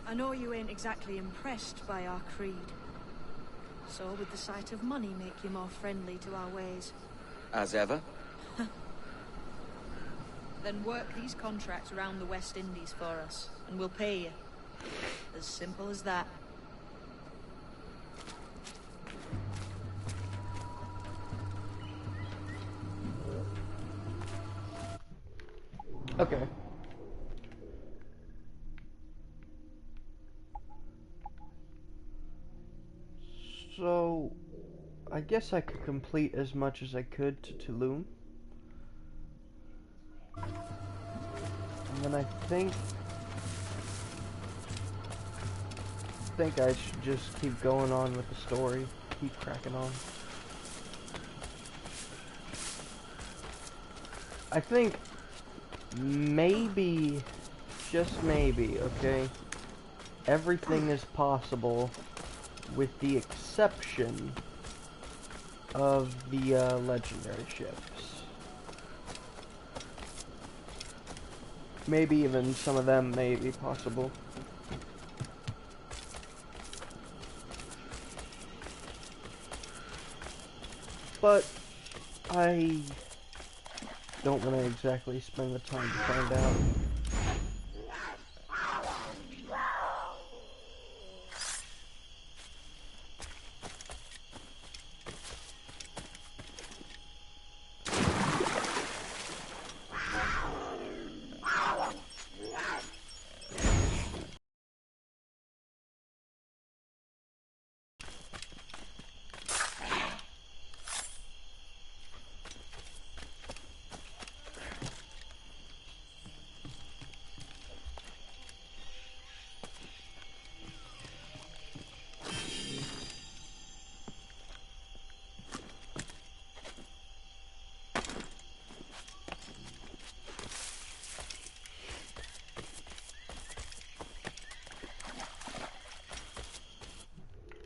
I know you ain't exactly impressed by our creed. So would the sight of money make you more friendly to our ways? As ever? Then work these contracts around the West Indies for us, and we'll pay you. As simple as that. Okay. So, I guess I could complete as much as I could to Tulum. And then I think I should just keep going on with the story. Keep cracking on. I think maybe, just maybe, okay, everything is possible with the exception of the legendary ships. Maybe even some of them may be possible. But I don't want to exactly spend the time to find out.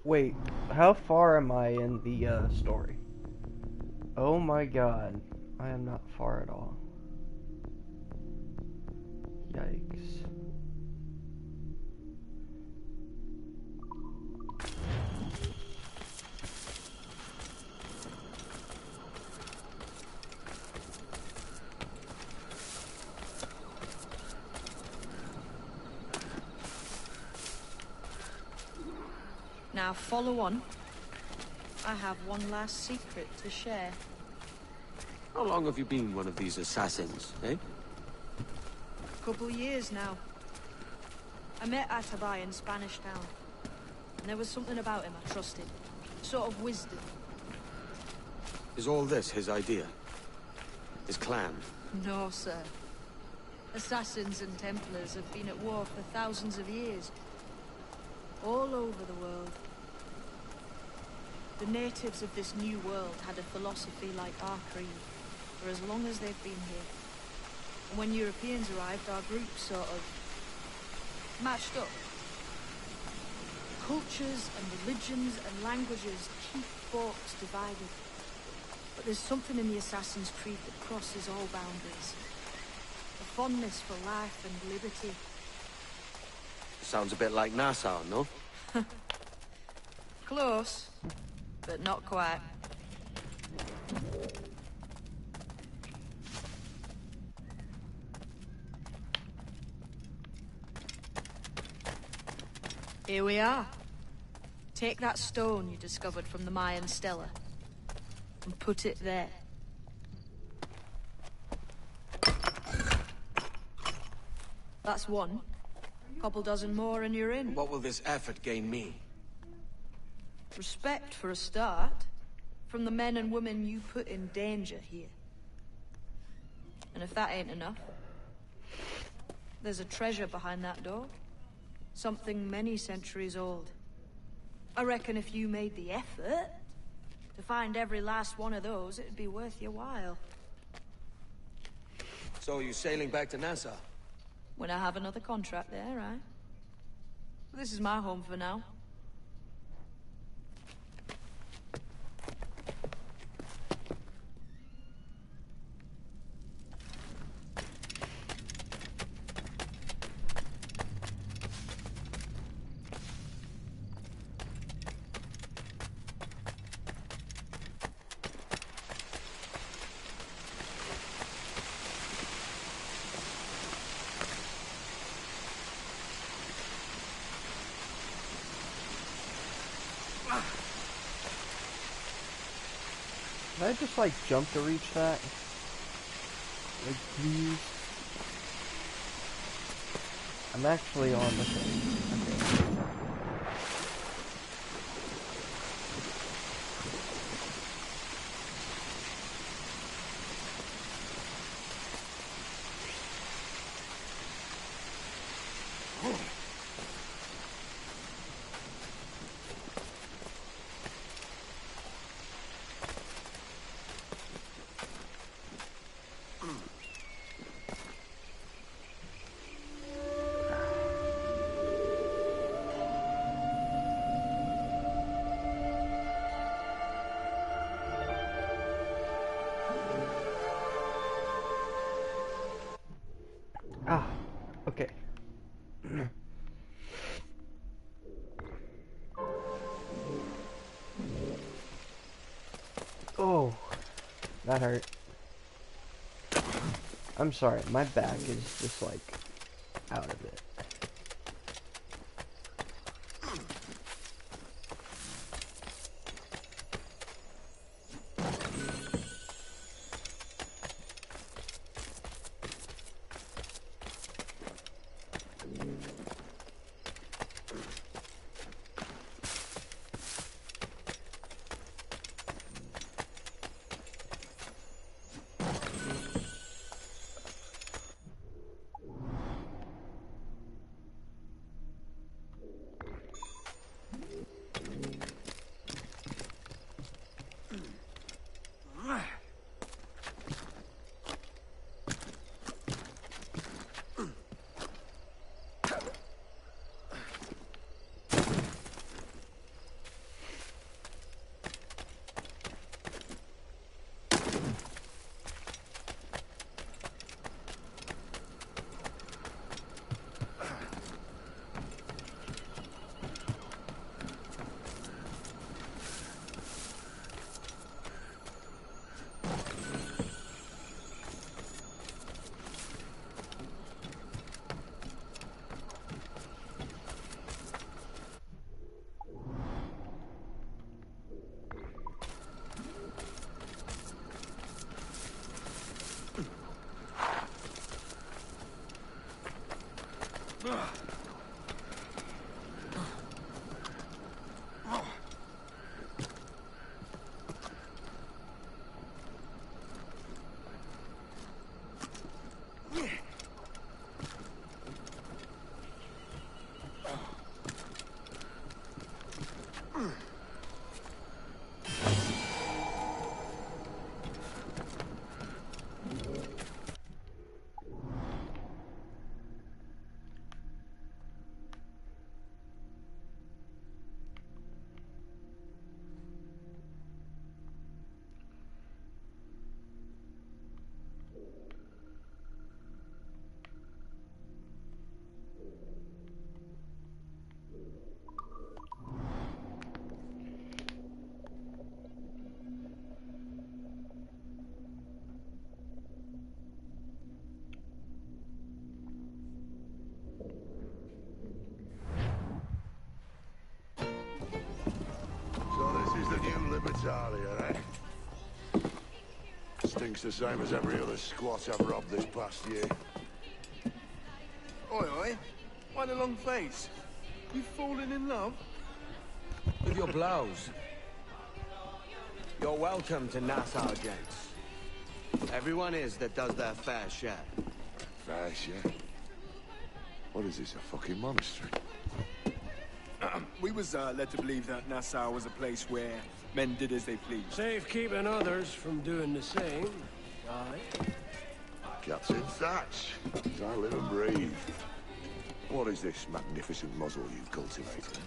Wait, how far am I in the story? Oh my god, I am not far at all. Yikes. Now follow on. I have one last secret to share. How long have you been one of these assassins, eh? Couple years now. I met Atabai in Spanish Town. And there was something about him I trusted. Sort of wisdom. Is all this his idea? His clan? No, sir. Assassins and Templars have been at war for thousands of years. All over the world. The natives of this new world had a philosophy like our creed, for as long as they've been here. And when Europeans arrived, our group sort of matched up. Cultures and religions and languages keep folks divided. But there's something in the Assassin's Creed that crosses all boundaries. A fondness for life and liberty. Sounds a bit like Nassau, no? Close, but not quite. Here we are. Take that stone you discovered from the Mayan Stela and put it there. That's one. Couple dozen more and you're in. What will this effort gain me? Respect for a start. From the men and women you put in danger here. And if that ain't enough, there's a treasure behind that door. Something many centuries old. I reckon if you made the effort to find every last one of those, it'd be worth your while. So you sailing back to Nassau? When I have another contract there, right? This is my home for now. Can I just, like, jump to reach that? Like, please? I'm actually on the thing. Okay. Ah, okay. Oh, that hurt. I'm sorry, my back is just like out of it. Libertalia, eh? Stinks the same as every other squat I've robbed this past year. Oi, oi. Why the long face? You fallen in love? With your blouse. You're welcome to Nassau, gents. Everyone is that does their fair share. Fair share? What is this, a fucking monastery? We was led to believe that Nassau was a place where men did as they pleased. Safe keeping others from doing the same. Aye. Captain Thatch, as I live and breathe. What is this magnificent muzzle you've cultivated?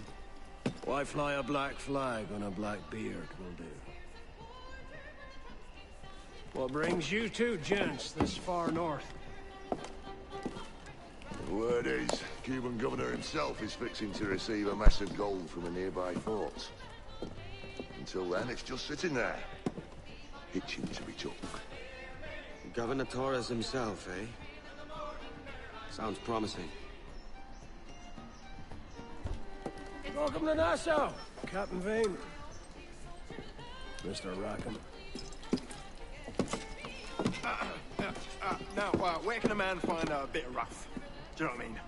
Why fly a black flag on a black beard will do. What brings you two gents this far north? The word is, Cuban governor himself is fixing to receive a mass of gold from a nearby fort. Until then, it's just sitting there, itching to be took. Governor Torres himself, eh? Sounds promising. Welcome to Nassau, Captain Vane. Mr. Rackham. Now, where can a man find a bit rough? Do you know what I mean?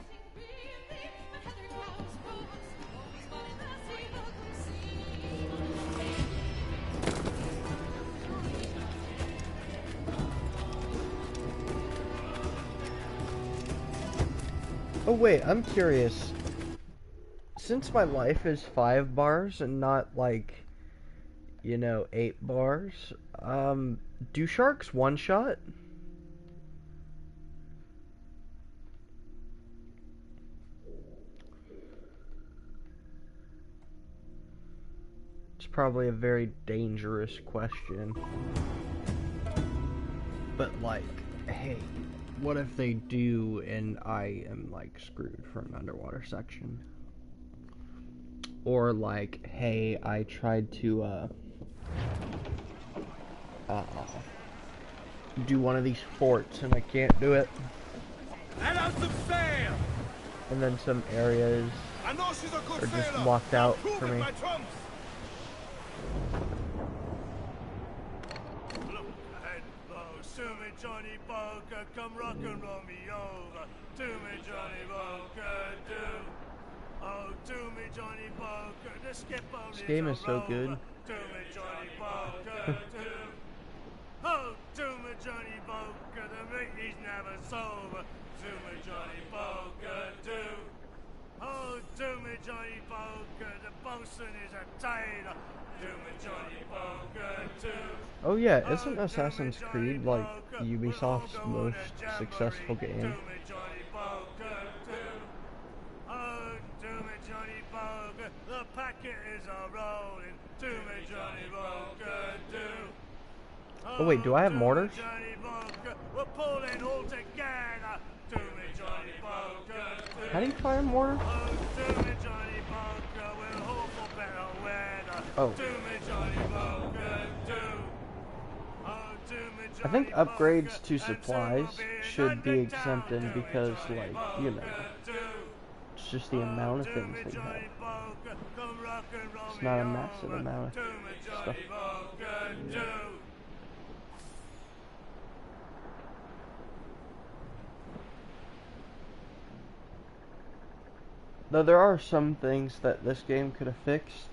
Oh wait, I'm curious. Since my life is 5 bars and not like, you know, 8 bars, do sharks one-shot? It's probably a very dangerous question. But like, hey, what if they do and I am like screwed for an underwater section? Or like, hey, I tried to do one of these forts and I can't do it. Let out some sail! And then some areas I know she's a good are just sailor. locked out for me. My trumps. Look ahead, to me, Johnny Boker, come rock and roll me over. To me, Johnny Boker, do. Oh, to me, Johnny Boker, the skipper This game is so good. To me, Johnny Boker, do. Oh, to me, Johnny Boker, the meat is never sober. To me, Johnny Boker, do. Oh, to me, Johnny Boker, the bosun is a tailor. To me, Johnny Boker, do. Oh yeah, isn't Assassin's Creed like Ubisoft's most successful game? To me, Johnny Boker, do. Oh, to me, Johnny Boker, the packet is a-rolling. To me, Johnny Boker, do. Oh wait, do I have mortars? Johnny Boker, we're pulling all together. To me, Johnny Boker, do. How do you fire mortars? Oh, to me, Johnny Boker, we'll hope for better weather. Oh. To me, Johnny Boker, do. Oh, to me, I think Johnny upgrades Boker, to and supplies to my should be being exempted underground. because, To me, like, Johnny you know, Boker, do. it's just the amount of To things me, that you have. Johnny Boker, come rock and roll It's me not a massive over. amount of To me, stuff. Johnny Boker, do. Though there are some things that this game could have fixed.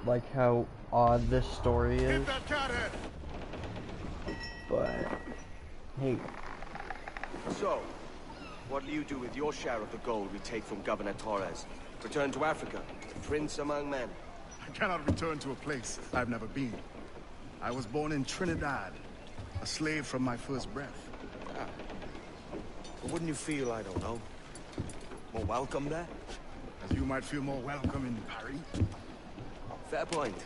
Like how odd this story is. Hit that cathead! But, hey, So, what will you do with your share of the gold we take from Governor Torres? Return to Africa, prince among men. I cannot return to a place I've never been. I was born in Trinidad, a slave from my first breath. But wouldn't you feel, I don't know, more welcome there? As you might feel more welcome in Paris. Fair point.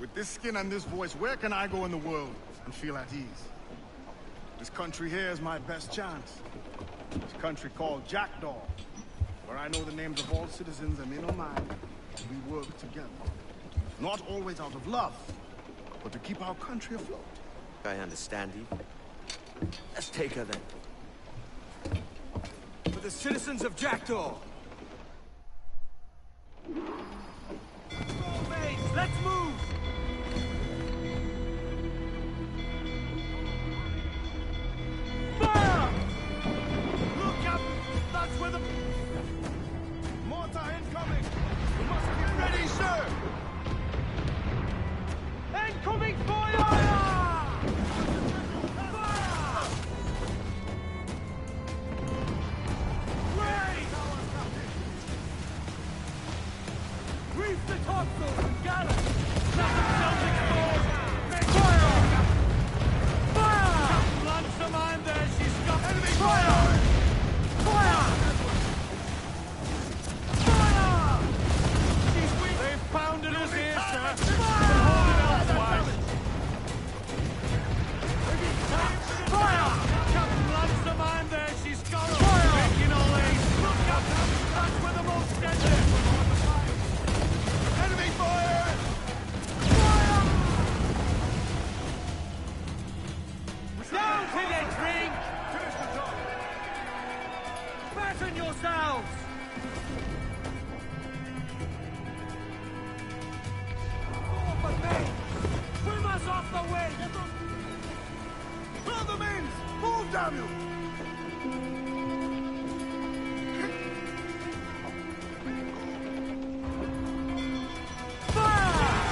With this skin and this voice, where can I go in the world and feel at ease? This country here is my best chance. This country called Jackdaw, where I know the names of all citizens and they know mine. We work together. Not always out of love, but to keep our country afloat. I understand you. Let's take her then. For the citizens of Jackdaw! Let's move! Fire! Look up! That's where the... Mortar incoming! We must get ready, sir! Incoming fire! Fire! Ready! Reef the topsails and galley! Let themselves explode! Fire! Fire! Launch the mine there, she's got enemy! Swim us off the way! Throw them in! Move, damn you!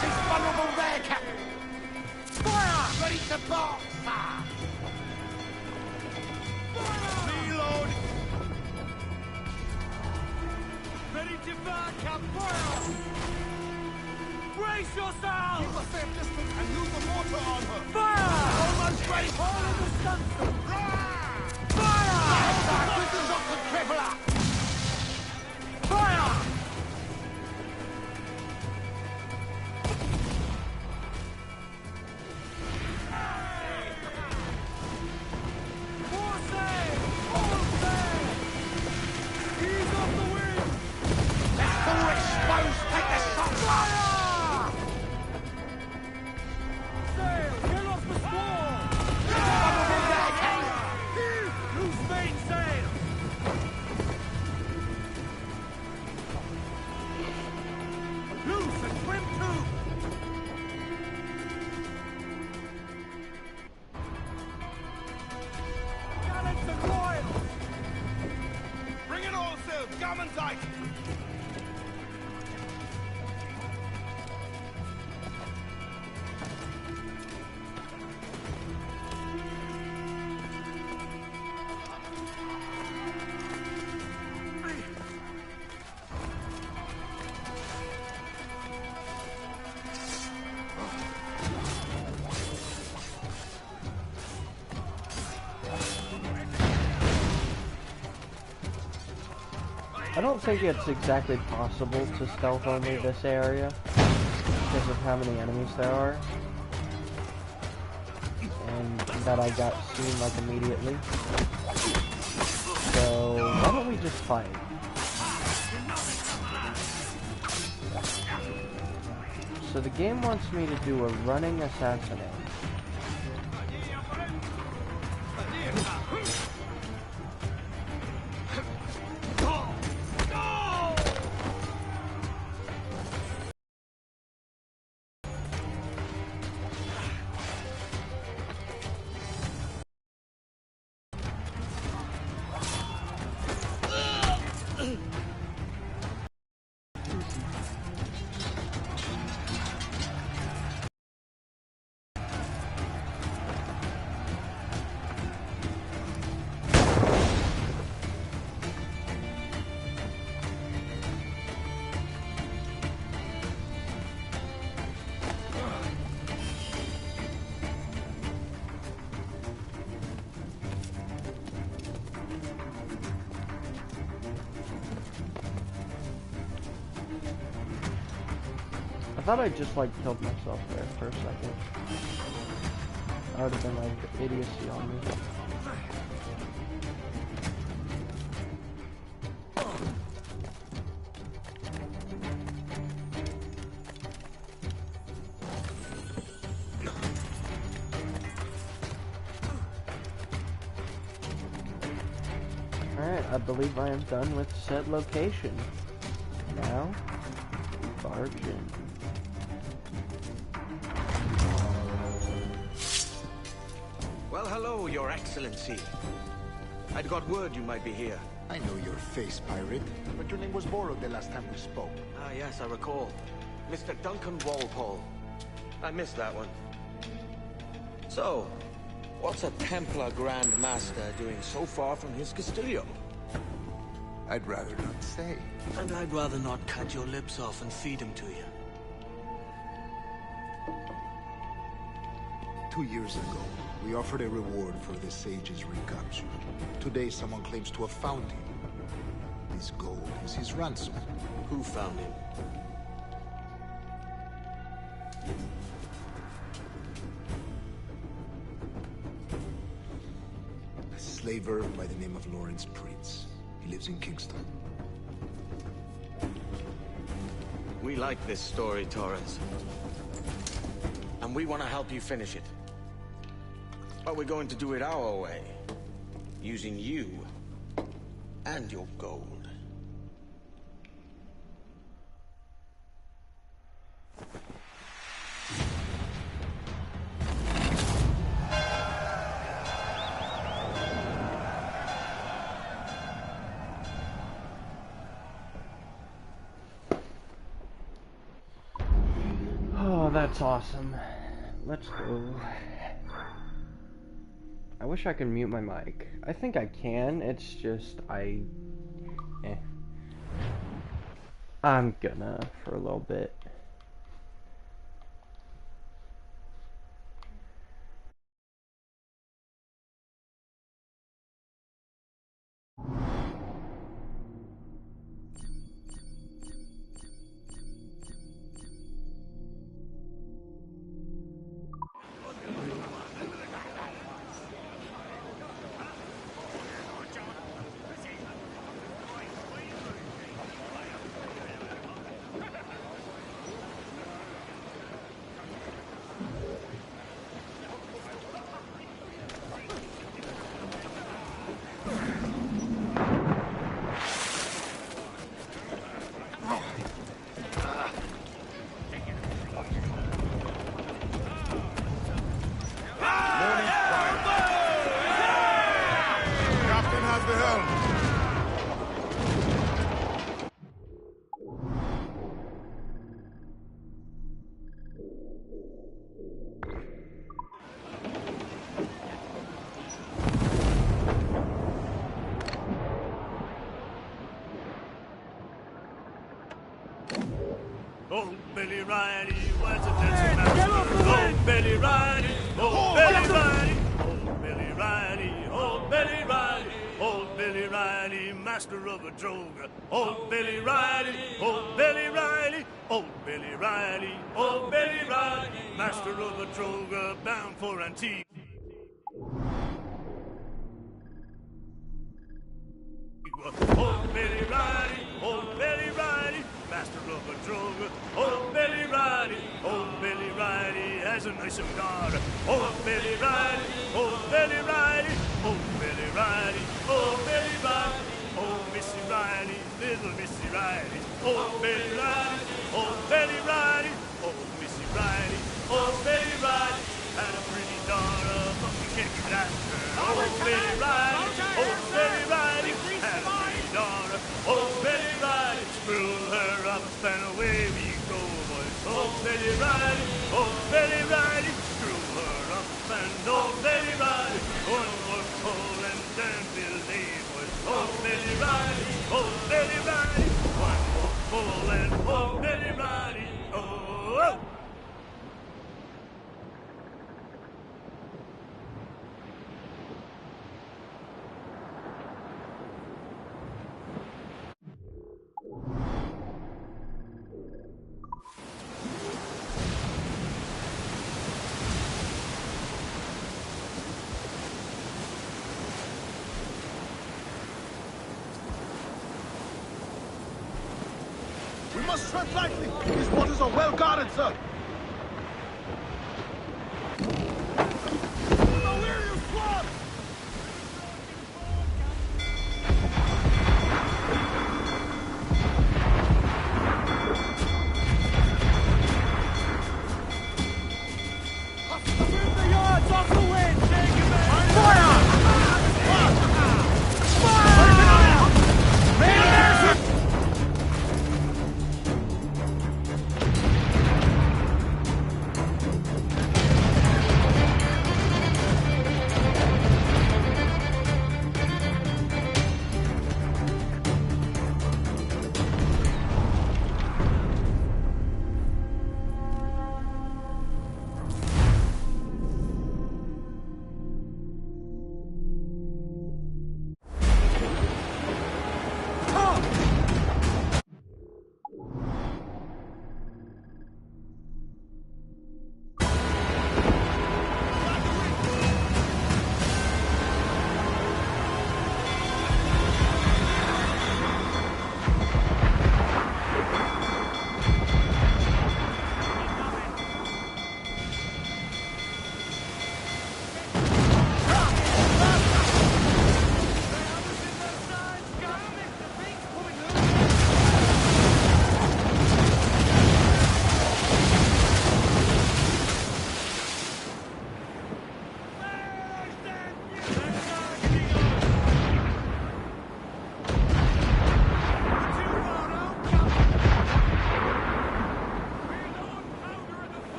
She's vulnerable there, Captain! Fire! Ready to box! Reload! Ready to fire, Cap! Fire! Brace yourself! Keep a safe distance and use the mortar on her! Fire! Almost ready! All in the sunstone! Rah! Fire! This is not the crippler! Fire! More sail! All sail! Ease off the wind! Let's all expose! Take the shot! Fire! Sail! Get off the squall! Loose mainsail! Loose and trim too! Gallants and royals! Bring it all sails! Gammon tight! I don't think it's exactly possible to stealth only this area because of how many enemies there are, and that I got seen like immediately. So why don't we just fight? So the game wants me to do a running assassinate. I thought I just like killed myself there for a second. I would have been like idiocy on me. Alright, I believe I am done with said location. Now, barge in. Well, hello, Your Excellency. I'd got word you might be here. I know your face, pirate, but your name was borrowed the last time we spoke. Ah, yes, I recall. Mr. Duncan Walpole. I missed that one. So, what's a Templar Grand Master doing so far from his Castillo? I'd rather not say. And I'd rather not cut your lips off and feed him to you. 2 years ago, we offered a reward for the sage's recapture. Today, someone claims to have found him. This gold is his ransom. Who found him? A slaver by the name of Lawrence Prince. He lives in Kingston. We like this story, Torres. And we want to help you finish it. But we're going to do it our way. Using you and your gold. that's awesome. Let's go. I wish I could mute my mic. I think I can, it's just, I'm gonna for a little bit. Captain has the helm. Old Billy Riley was a dancing master. Old Billy Riley, old Billy Riley, old Billy Riley, old Billy Riley, old Billy Riley, master of a droga. Old Billy Riley, old Billy Riley, old Billy Riley, old Billy Riley, master of a droga, bound for Antigua. Old Billy Riley, old Billy Riley, master of a droga. Old Billy Riley has a nice cigar. Old Billy Riley, old Billy Riley, old Billy Riley, old Billy Riley, old Missy Riley, little Missy Riley. Old Billy Riley, old Billy Riley, old Missy Riley, old Billy Riley had a pretty daughter, but we can't get after her. Old Billy Riley, old Billy Riley had a pretty daughter. Old Billy Riley screwed her up and away we go, boys. Old Billy Riley, old Billy Riley, screw her up and old Billy Riley, one more pull and then Billy, boys. Old Billy Riley, old Billy Riley, one more pull and old Billy Riley, oh. We must tread lightly. These waters are well guarded, sir. Now where are you squad? Where's the yards off the wind? Fire! Fire!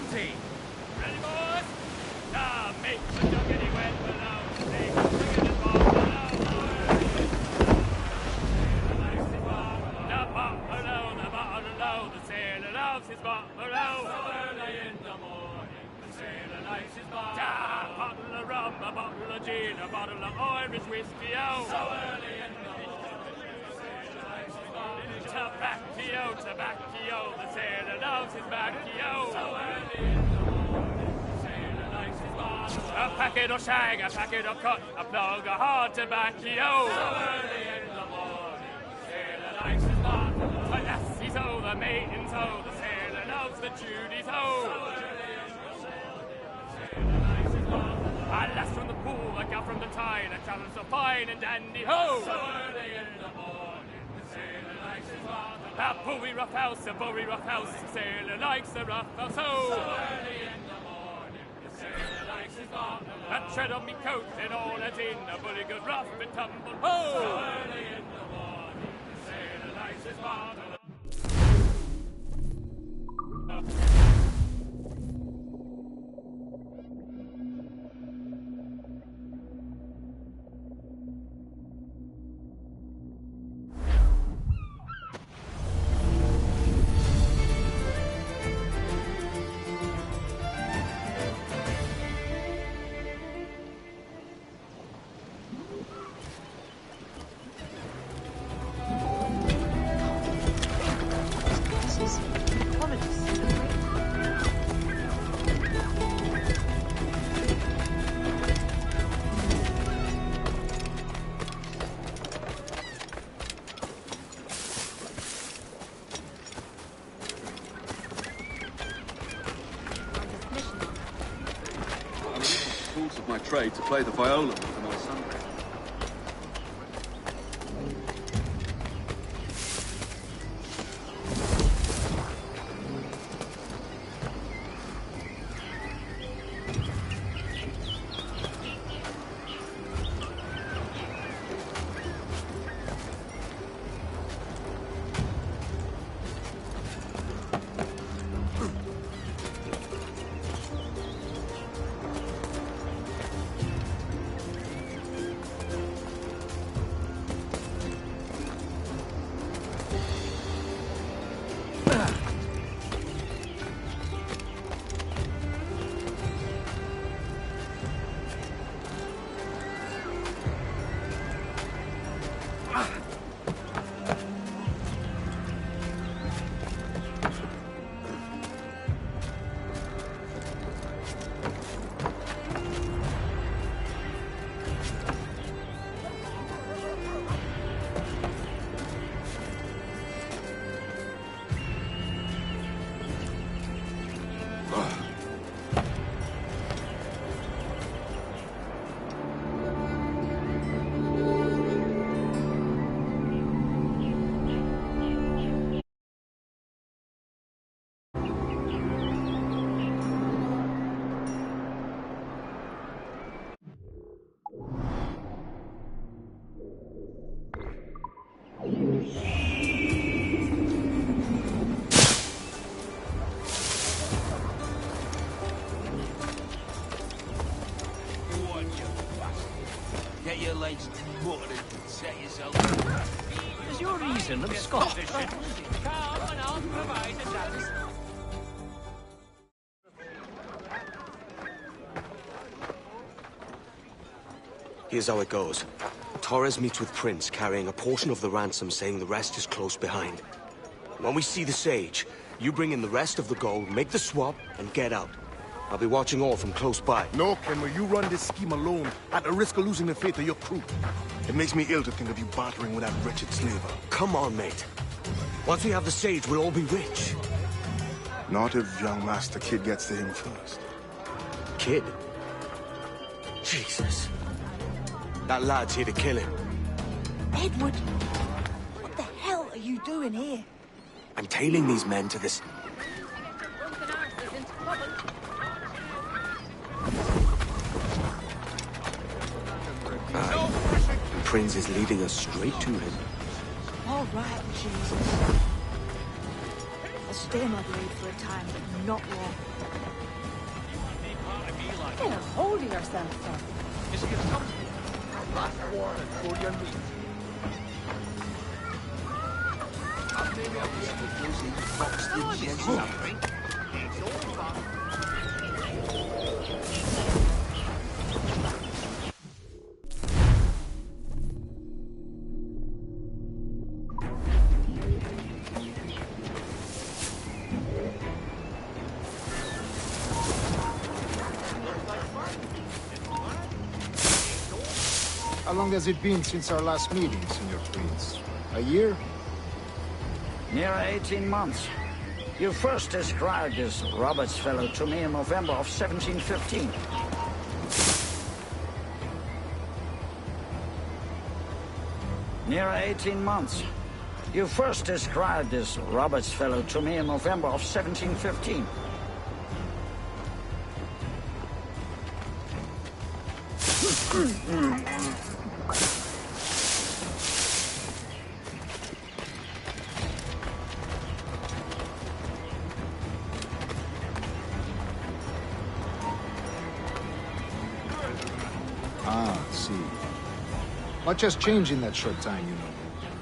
bounty. Ready, boys? Now, make the juggedy wet below. Take the juggedy ball below. The pot below, the bottle below. The sailor loves his pot below. So early in the morning, the sailor likes his pot. A bottle of rum, a bottle of gin, a bottle of Irish whiskey, oh. So early in the morning, the sailor likes his pot. Tobacco, tobacco, the sailor loves his baccio. So early in the morning, the sailor likes his pot. A packet of shag, a packet of cut, a plug of hard tobacco. So early in the morning, the sailor likes his pot. The lassies, oh, the maidens, oh, the sailor loves the Judies, oh. So early in the morning, the sailor likes his pot. A lass from the pool, a gal from the tide, a challenge so fine and dandy, ho. So early in the morning, the sailor likes his pot. A bully rough house, a bully rough house, the sailor likes a rough house, oh. So early in the morning, the sailor likes his pot. A tread on me coat and all that's in, a bully good rough and tumble, ho. So early in the morning, the sailor likes his pot. My trade to play the viola for my son. Get your legs buttered and set yourself. Is your reason of Scottish? Come and I'll provide the dance. Here's how it goes. Torres meets with Prince, carrying a portion of the ransom, saying the rest is close behind. When we see the Sage, you bring in the rest of the gold, make the swap, and get out. I'll be watching all from close by. No, Kenway, you run this scheme alone, at the risk of losing the faith of your crew. It makes me ill to think of you bartering with that wretched slaver. Come on, mate. Once we have the Sage, we'll all be rich. Not if young Master Kid gets to him first. Kid? Jesus. That lad's here to kill him. Edward! What the hell are you doing here? I'm tailing these men to this... Prince is leading us straight to him. All right, Jesus. I'll stay my blade for a time, but not long. Get a hold of yourself, son. Is he a company? Black war and for your meat. Maybe I'll be able to use the box the How long has it been since our last meeting, Senor Prince? A year? Near 18 months. You first described this Roberts fellow to me in November of 1715. Near 18 months. You first described this Roberts fellow to me in November of 1715. Ah, see. Much has changed in that short time, you know.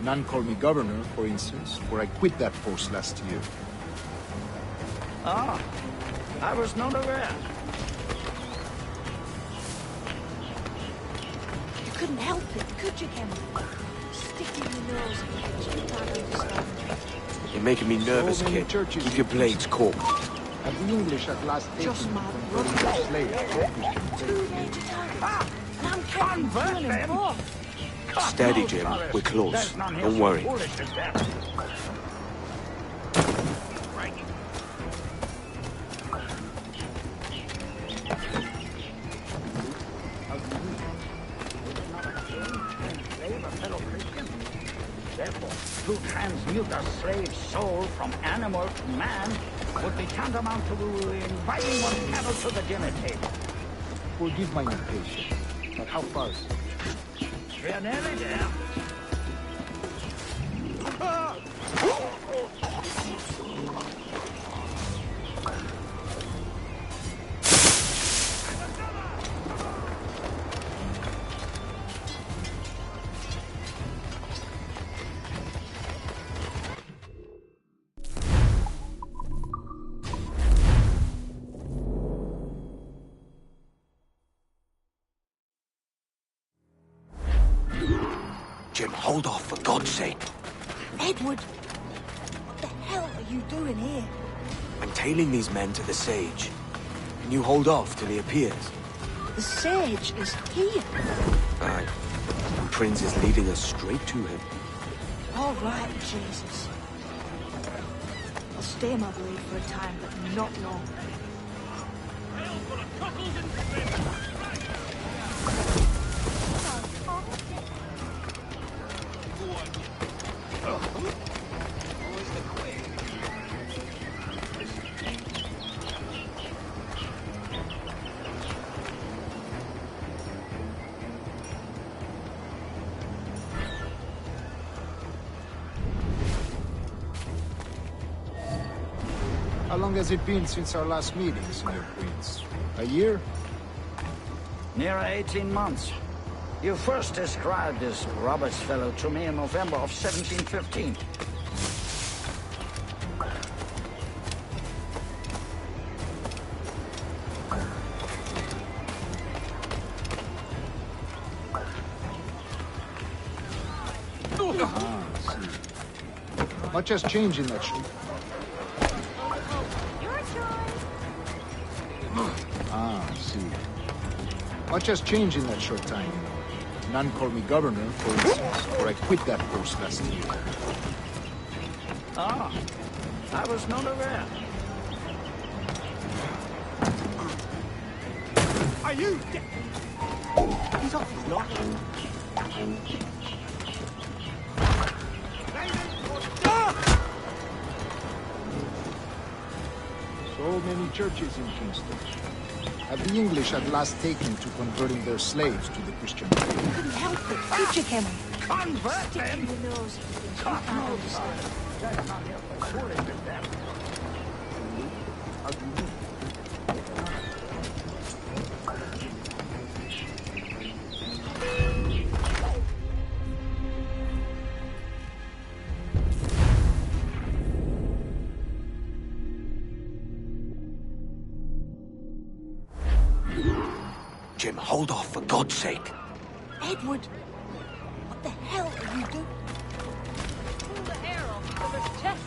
None called me governor, for instance, where I quit that post last year. Ah, I was not aware. You couldn't help it, could you, Cameron? Sticking your nose in things you can't understand. You're making me nervous, So many kid. churches Keep your blades corked. Have the English at last taken Just my converting their slaves to Christian Two faith? major targets. And I'm captain killing them both. Steady, Jim. We're close. Don't worry. Therefore, to transmute a slave's soul from animal to man would be tantamount to inviting one camel to the dinner table. Forgive my impatience, but how far is it? We are nearly there. Jim, hold off, for God's sake. Edward, what the hell are you doing here? I'm tailing these men to the Sage. Can you hold off till he appears? The Sage is here. Aye. Prince is leading us straight to him. All right, Jesus. I'll stay my blade for a time, but not long. How long has it been since our last meeting, Senor Prince? A year? Near 18 months. You first described this Roberts fellow to me in November of 1715. Ah, see. Much has changed in that short. Ah, see. Much has changed in that short time, you know. None called me governor, for instance, where I quit that post last year. Ah, I was not aware. Are you? He's off his nut. So many churches in Kingston. Have the English at last taken to converting their slaves to the Christian faith? Couldn't help it, could you, Cameron? Convert Sticking them! your nose in things you can't understand. That's not here for fooling with them. How do you mean? Jim, hold off, for God's sake. Edward! What the hell are you doing? Pull the hair off each other's chest.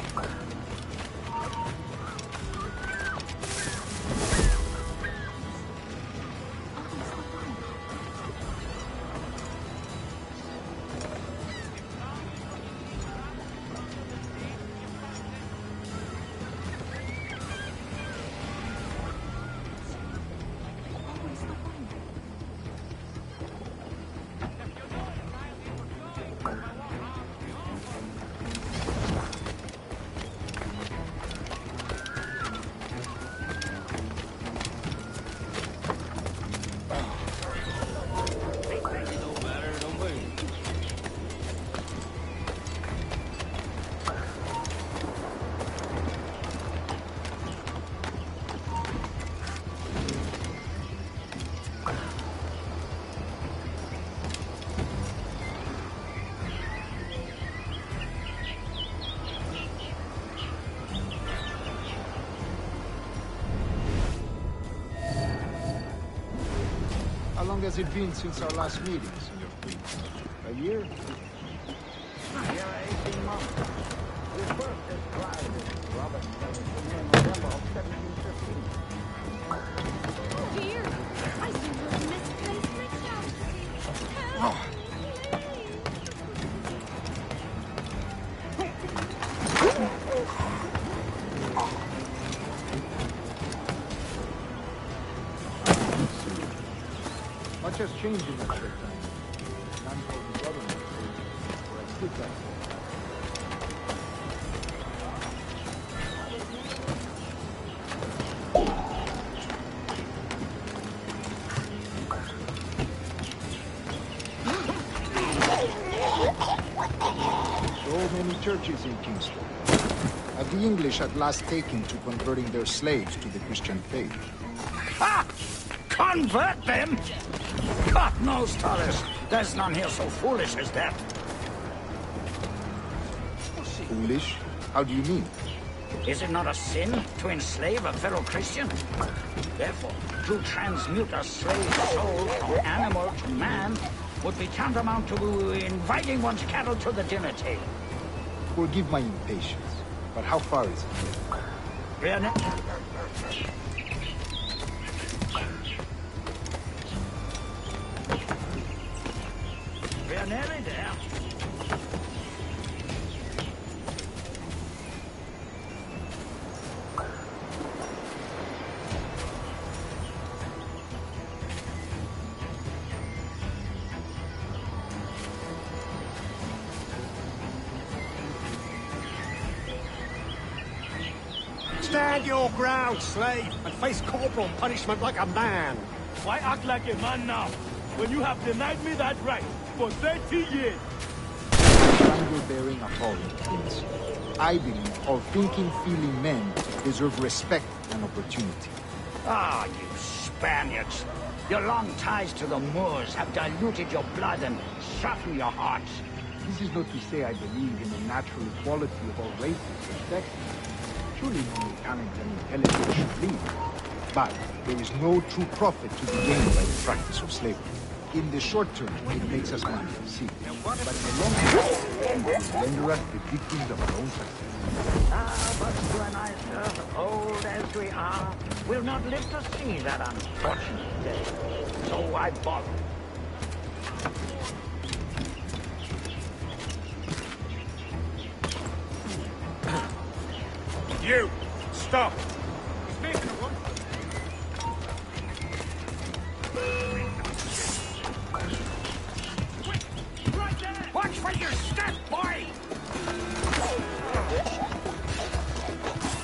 How long has it been since our last meeting, Senor Priest? A year? Here are 18 months. We first described it. Robert was in November of 1715. Dear, I seem to have misplaced my chalice. Help me, Much has changed in that short time. None for the government, or I stood back. So many churches in Kingston. Have the English at last taken to converting their slaves to the Christian faith? Ha! Convert them? God knows, Thomas. There's none here so foolish as that. Foolish? How do you mean? Is it not a sin to enslave a fellow Christian? Therefore, to transmute a slave soul from animal to man would be tantamount to inviting one's cattle to the dinner table. Forgive my impatience, but how far is it? Really? We're nearly there. Stand your ground, slave, and face corporal punishment like a man. Why act like a man now, when you have denied me that right for 30 years? Find your bearing appalling, Prince. I believe all thinking, feeling men deserve respect and opportunity. Ah, you Spaniards. Your long ties to the Moors have diluted your blood and softened your hearts. This is not to say I believe in the natural equality of all races respected. Surely only talent and intelligence should lead. But there is no true profit to be gained by the practice of slavery. In the short term, it makes us money, see. But in the long term, it will render us the victims of our own success. Ah, but you and I, sir, old as we are, will not live to see that unfortunate day. So I borrow. You! Stop! Watch for your step, boy!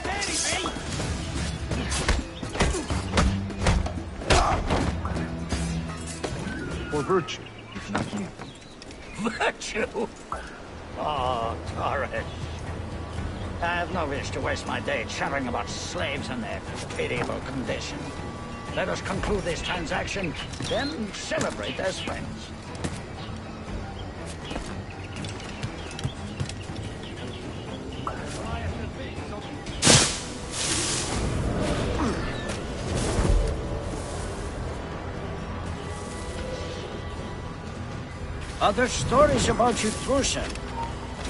Steady, For virtue, if not you. Virtue? Oh, Torres. I have no wish to waste my day chattering about slaves and their pitiable condition. Let us conclude this transaction, then celebrate as friends. Other stories about you, Trusa.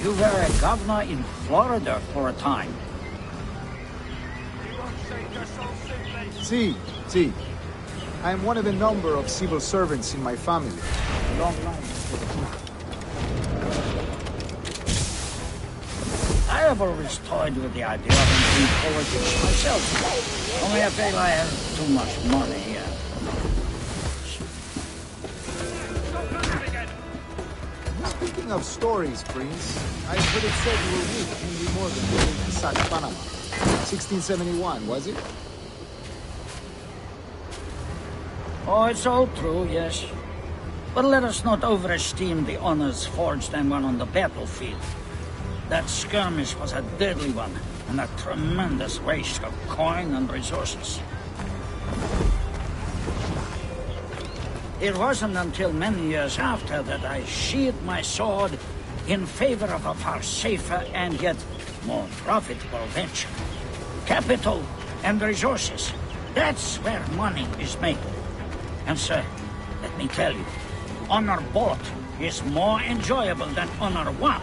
You were a governor in Florida for a time. See. I am one of a number of civil servants in my family. A long line. I have always toyed with the idea of entering politics myself. Only I feel I have too much money. Speaking of stories, Prince, I heard it said you were with Henry Morgan when he sacked Panama. 1671, was it? Oh, it's all true, yes. But let us not overesteem the honors forged and won on the battlefield. That skirmish was a deadly one, and a tremendous waste of coin and resources. It wasn't until many years after that I sheathed my sword in favor of a far safer and yet more profitable venture. Capital and resources. That's where money is made. And sir, let me tell you, honor bought is more enjoyable than honor won.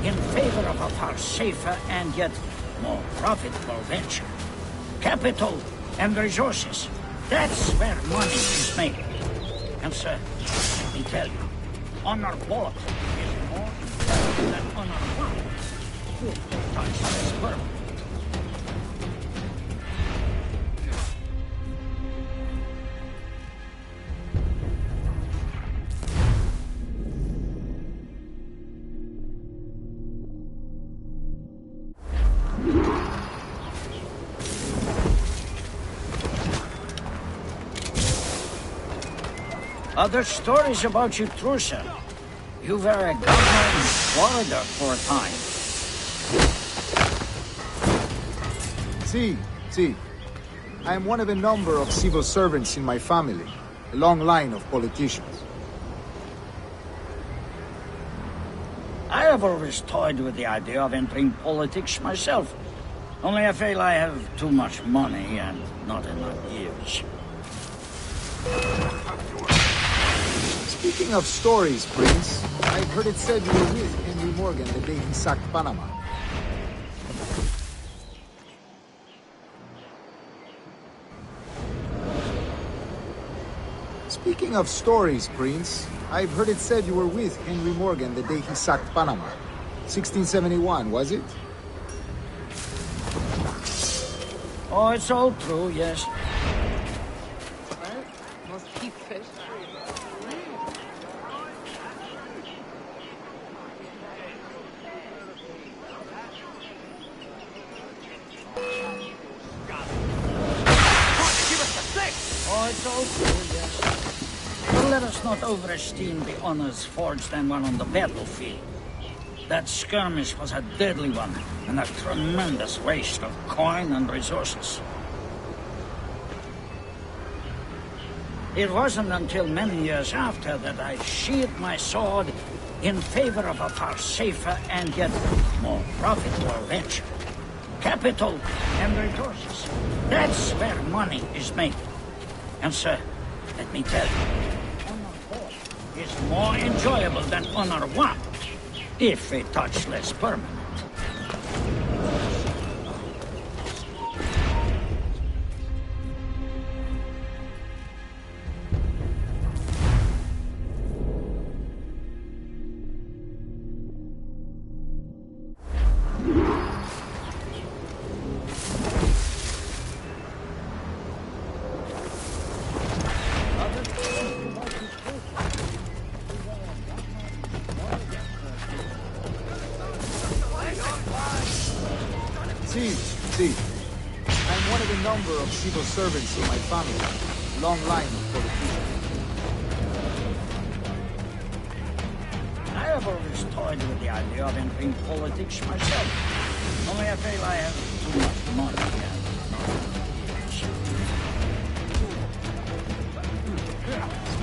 In favor of a far safer and yet more profitable venture. Capital and resources. That's where money is made. And sir, let me tell you, honor bought is more important than honor won. Touch this permanent. Other stories about you, Trusa. You were a governor in Florida for a time. See. I am one of a number of civil servants in my family. A long line of politicians. I have always toyed with the idea of entering politics myself. Only I feel I have too much money and not enough years. Speaking of stories, Prince, I've heard it said you were with Henry Morgan the day he sacked Panama. Speaking of stories, Prince, I've heard it said you were with Henry Morgan the day he sacked Panama. 1671, was it? Oh, it's all true, yes. Must keep fish. Oh, it's all true, yes. But let us not overesteem the honors forged and won on the battlefield. That skirmish was a deadly one, and a tremendous waste of coin and resources. It wasn't until many years after that I sheathed my sword in favor of a far safer and yet more profitable venture. Capital and resources. That's where money is made. And sir, let me tell you, honor bought is more enjoyable than honor won, if a touch less permanent. See. I'm one of a number of civil servants in my family. Long line of politicians. I have always toyed with the idea of entering politics myself. Only I feel I have too much money and not enough years.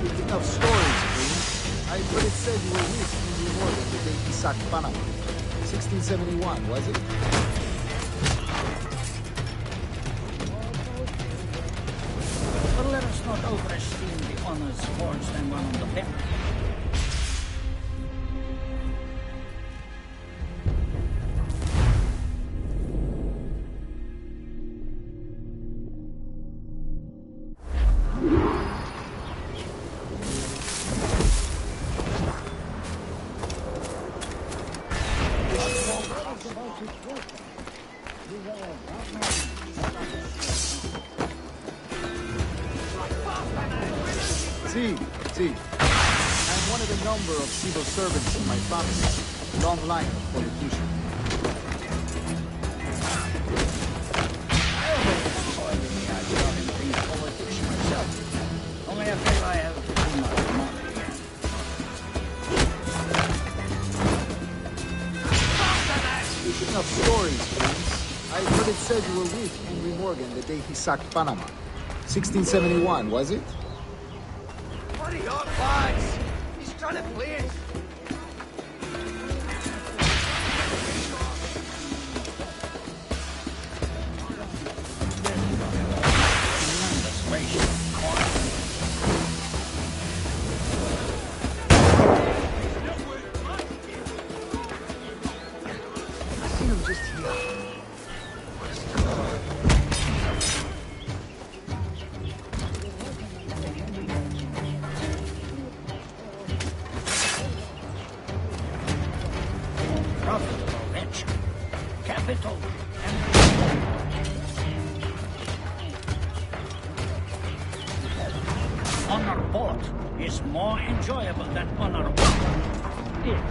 Speaking Speaking of stories, please, I heard it said you were with Henry Morgan the day he sacked Panama. 1671, was it? But let us not overesteem the honors forged and won on the bench. See. I'm one of a number of civil servants in my family. Long line of politicians. I always toyed with the idea of being a politician myself. Only I feel I have too much money. Speaking of stories, please, I heard it said you were with Henry Morgan the day he sacked Panama. 1671, was it? What are your lies? He's trying to play it. I seen him just here. Profitable venture. Capital and honor bought is more enjoyable than honor won. Yeah.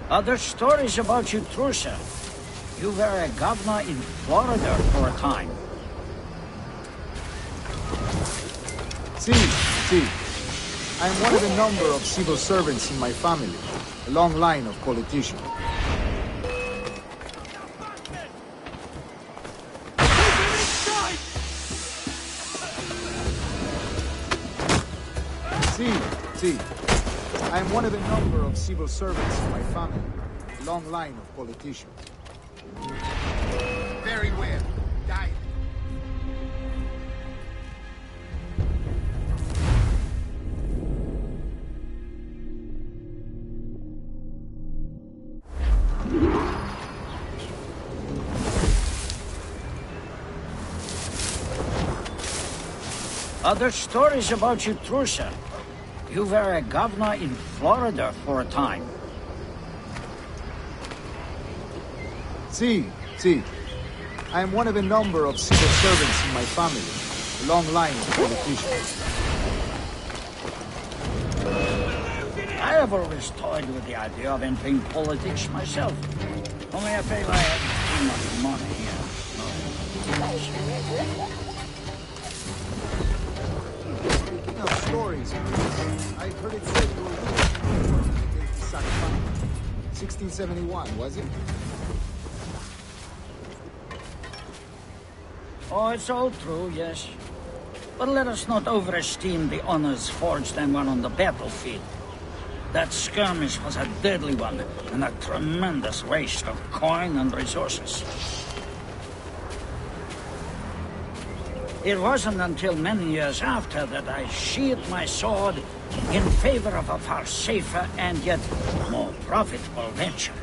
Other stories about you, Trusa. You were a governor in Florida for a time. See. I'm one of a number of civil servants in my family. A long line of politicians. See. I'm one of a number of civil servants in my family. A long line of politicians. Very well. Die. Other stories about you, Trusa. You were a governor in Florida for a time. See. I'm one of a number of civil servants in my family. A long line of politicians. I have always toyed with the idea of entering politics myself. Only I feel I have too much money here. Speaking of stories, please, I heard it said you were with 1671, was it? Oh, it's all true, yes. But let us not overesteem the honors forged and won on the battlefield. That skirmish was a deadly one, and a tremendous waste of coin and resources. It wasn't until many years after that I sheathed my sword in favor of a far safer and yet more profitable venture.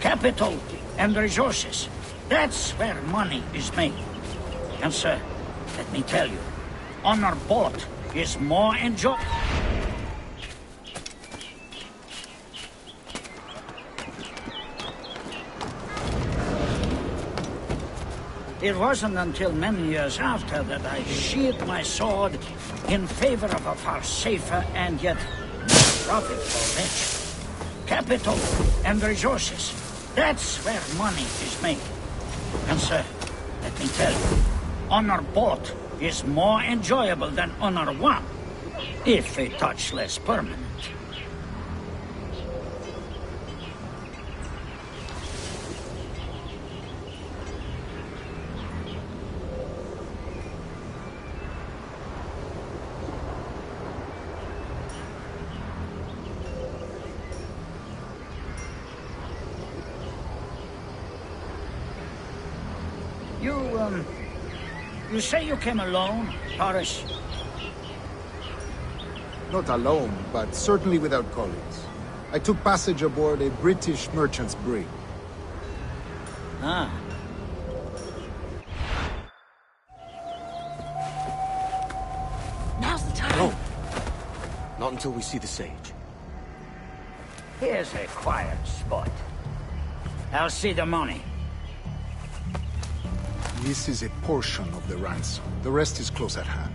Capital and resources. That's where money is made. And sir, let me tell you, honor bought is more enjoyable. It wasn't until many years after that I sheathed my sword in favor of a far safer and yet more profitable venture. Capital and resources. That's where money is made. And sir, let me tell you, Honor both is more enjoyable than Honor one, if a touch less permanent. You say you came alone, Taurus? Not alone, but certainly without colleagues. I took passage aboard a British merchant's brig. Ah. Now's the time. No. Not until we see the sage. Here's a quiet spot. I'll see the money. This is a portion of the ransom. The rest is close at hand.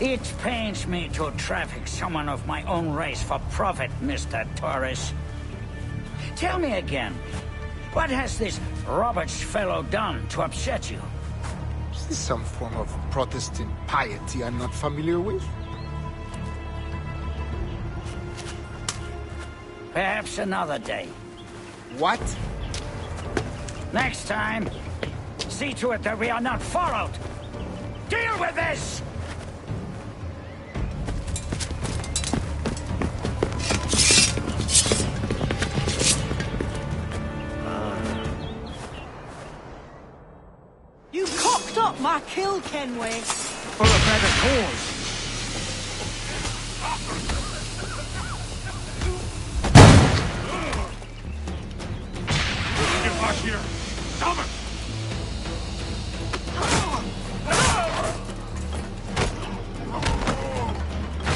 It pains me to traffic someone of my own race for profit, Mr. Torres. Tell me again, what has this Roberts fellow done to upset you? Is this some form of Protestant piety I'm not familiar with? Perhaps another day. What? Next time, see to it that we are not followed. Deal with this! You cocked up my kill, Kenway. For a better cause. Get back here! Stop it!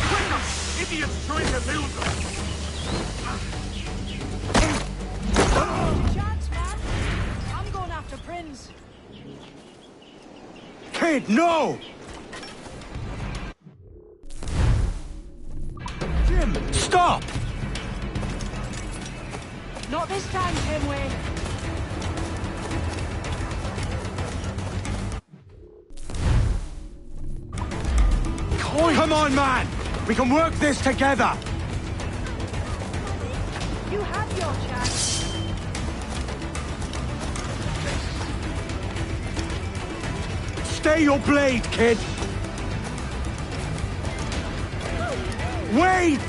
Quicker! Idiots trying to lose us! Chance, man. I'm going after Prince. Kid, no! Jim, stop! Not this time, Kenway. Come on, man! We can work this together! You had your chance. Stay your blade, kid! Wait!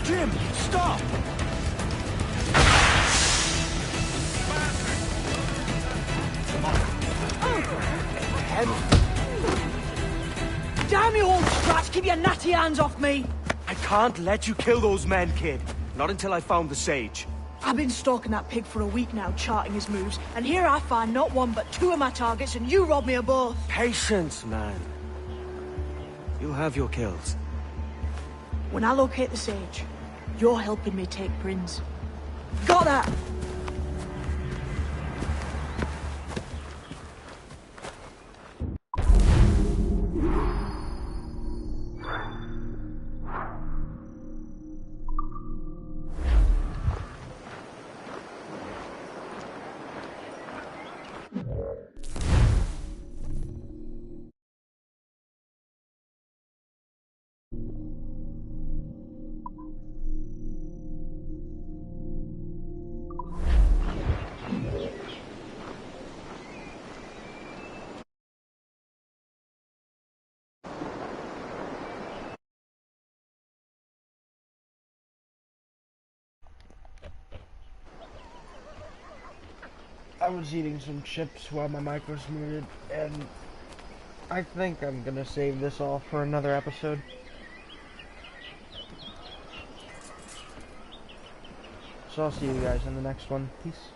Jim, stop! Damn you old strat, keep your natty hands off me! I can't let you kill those men, kid. Not until I found the sage. I've been stalking that pig for a week now, charting his moves, and here I find not one but two of my targets, and you rob me of both. Patience, man. You'll have your kills. When I locate the sage, you're helping me take Prince. Got that? I was eating some chips while my mic was muted, and I think I'm gonna save this all for another episode. So I'll see you guys in the next one. Peace.